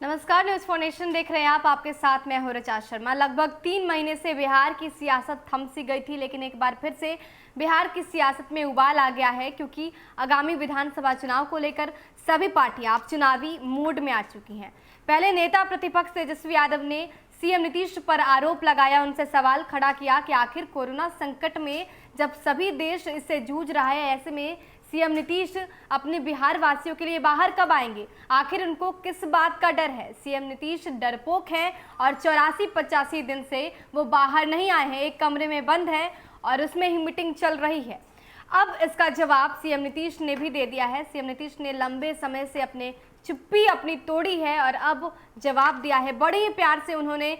नमस्कार, news for nation देख रहे हैं आप। आपके साथ मैं हूं ऋचा शर्मा। लगभग 3 महीने से बिहार की सियासत थम सी गई थी, लेकिन एक बार फिर से बिहार की सियासत में उबाल आ गया है, क्योंकि आगामी विधानसभा चुनाव को लेकर सभी पार्टियां अब चुनावी मूड में आ चुकी हैं। पहले नेता प्रतिपक्ष तेजस्वी यादव ने सीएम नीतीश पर आरोप लगाया, उनसे सवाल खड़ा किया कि आखिर कोरोना संकट में जब सभी देश इससे जूझ रहा है, ऐसे में सीएम नीतीश अपने बिहार वासियों के लिए बाहर कब आएंगे? आखिर उनको किस बात का डर है? सीएम नीतीश डरपोक हैं और 84-85 दिन से वो बाहर नहीं आए हैं, एक कमरे में बंद है और उसमें ही मीटिंग चल रही है। अब इसका जवाब सीएम नीतीश ने भी दे दिया है। सीएम नीतीश ने लंबे समय से चुप्पी अपनी तोड़ी है और अब जवाब दिया है। बड़े ही प्यार से उन्होंने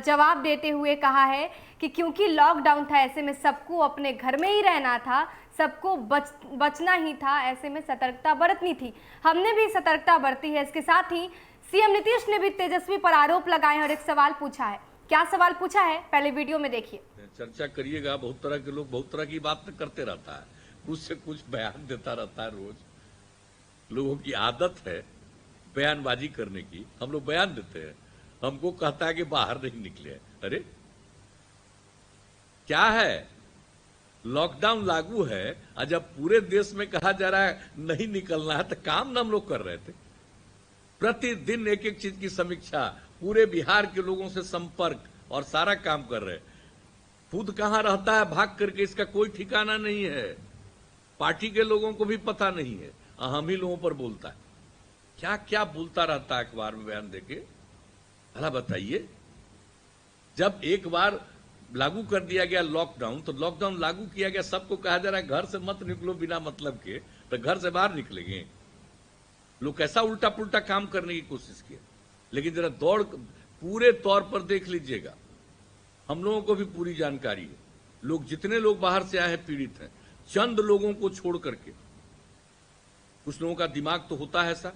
जवाब देते हुए कहा है कि क्योंकि लॉकडाउन था, ऐसे में सबको अपने घर में ही रहना था, सबको बचना ही था, ऐसे में सतर्कता बरतनी थी। हमने भी सतर्कता बरती है। इसके साथ ही सीएम नीतीश ने भी तेजस्वी पर आरोप लगाए और एक सवाल पूछा है। क्या सवाल पूछा है, पहले वीडियो में देखिए। चर्चा करिएगा, बहुत तरह के लोग बहुत तरह की बात करते रहता है, कुछ से कुछ बयान देता रहता है। रोज लोगों की आदत है बयानबाजी करने की। हम लोग बयान देते हैं, हमको कहता है कि बाहर नहीं निकले। अरे क्या है, लॉकडाउन लागू है और जब पूरे देश में कहा जा रहा है नहीं निकलना है, तो काम ना हम लोग कर रहे थे। प्रतिदिन एक एक चीज की समीक्षा, पूरे बिहार के लोगों से संपर्क और सारा काम कर रहे। खुद कहां रहता है भाग करके, इसका कोई ठिकाना नहीं है। पार्टी के लोगों को भी पता नहीं है, हम ही लोगों पर बोलता है। क्या क्या बोलता रहता है अखबार में बयान देके, भला बताइए। जब एक बार लागू कर दिया गया लॉकडाउन, तो लॉकडाउन लागू किया गया, सबको कहा जा रहा है घर से मत निकलो बिना मतलब के, तो घर से बाहर निकलेंगे लोग। कैसा उल्टा पुल्टा काम करने की कोशिश किया। लेकिन जरा दौड़ पूरे तौर पर देख लीजिएगा, हम लोगों को भी पूरी जानकारी है। लोग जितने लोग बाहर से आए हैं पीड़ित हैं, चंद लोगों को छोड़ करके। कुछ लोगों का दिमाग तो होता है ऐसा।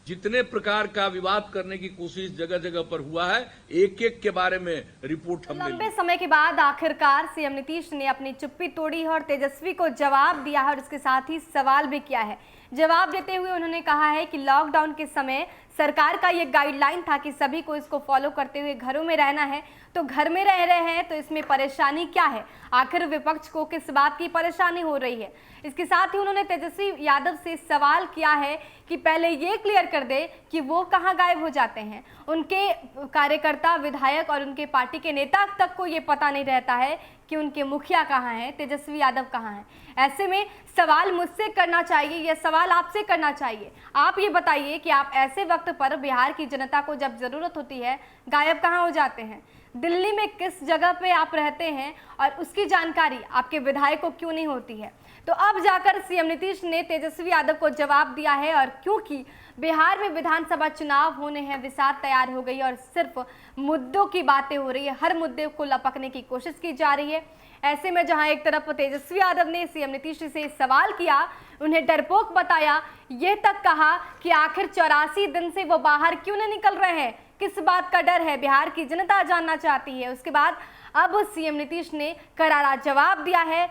जितने प्रकार का विवाद करने की कोशिश जगह जगह पर हुआ है, एक एक के बारे में रिपोर्ट हमने लंबे समय के बाद आखिरकार सीएम नीतीश ने अपनी चुप्पी तोड़ी है और तेजस्वी को जवाब दिया है और इसके साथ ही सवाल भी किया है। जवाब देते हुए उन्होंने कहा है कि लॉकडाउन के समय सरकार का ये गाइडलाइन था कि सभी को इसको फॉलो करते हुए घरों में रहना है, तो घर में रह रहे हैं, तो इसमें परेशानी क्या है? आखिर विपक्ष को किस बात की परेशानी हो रही है? इसके साथ ही उन्होंने तेजस्वी यादव से सवाल किया है कि पहले ये क्लियर कर दे कि वो कहां गायब हो जाते हैं। उनके कार्यकर्ता, विधायक और उनके पार्टी के नेता तक को ये पता नहीं रहता है कि उनके मुखिया कहां हैं, तेजस्वी यादव कहां हैं। ऐसे में सवाल मुझसे करना चाहिए, यह सवाल आपसे करना चाहिए। आप ये बताइए कि आप ऐसे वक्त पर बिहार की जनता को जब जरूरत होती है, गायब कहां हो जाते हैं? दिल्ली में किस जगह पे आप रहते हैं और उसकी जानकारी आपके विधायक को क्यों नहीं होती है? तो अब जाकर सीएम नीतीश ने तेजस्वी यादव को जवाब दिया है। और क्योंकि बिहार में विधानसभा चुनाव होने हैं, विसात तैयार हो गई और सिर्फ मुद्दों की बातें हो रही है, हर मुद्दे को लपकने की कोशिश की जा रही है। ऐसे में जहां एक तरफ तेजस्वी यादव ने सीएम नीतीश से सवाल किया, उन्हें डरपोक बताया, ये तक कहा कि आखिर 84 दिन से वो बाहर क्यों नहीं निकल रहे हैं, किस बात का डर है, बिहार की जनता जानना चाहती है। उसके बाद अब सीएम नीतीश ने करारा जवाब दिया है।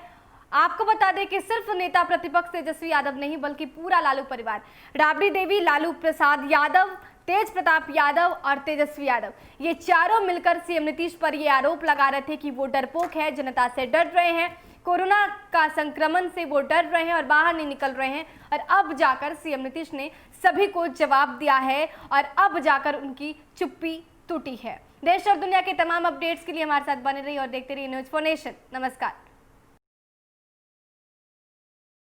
आपको बता दें कि सिर्फ नेता प्रतिपक्ष तेजस्वी यादव नहीं, बल्कि पूरा लालू परिवार, राबड़ी देवी, लालू प्रसाद यादव, तेज प्रताप यादव और तेजस्वी यादव, ये चारों मिलकर सीएम नीतीश पर ये आरोप लगा रहे थे कि वो डरपोक है, जनता से डर रहे हैं, कोरोना का संक्रमण से वो डर रहे हैं और बाहर नहीं निकल रहे हैं। और अब जाकर सीएम नीतीश ने सभी को जवाब दिया है और अब जाकर उनकी चुप्पी टूटी है। देश और दुनिया के तमाम अपडेट्स के लिए हमारे साथ बने रहिए और देखते रहिए न्यूज फॉर नेशन। नमस्कार।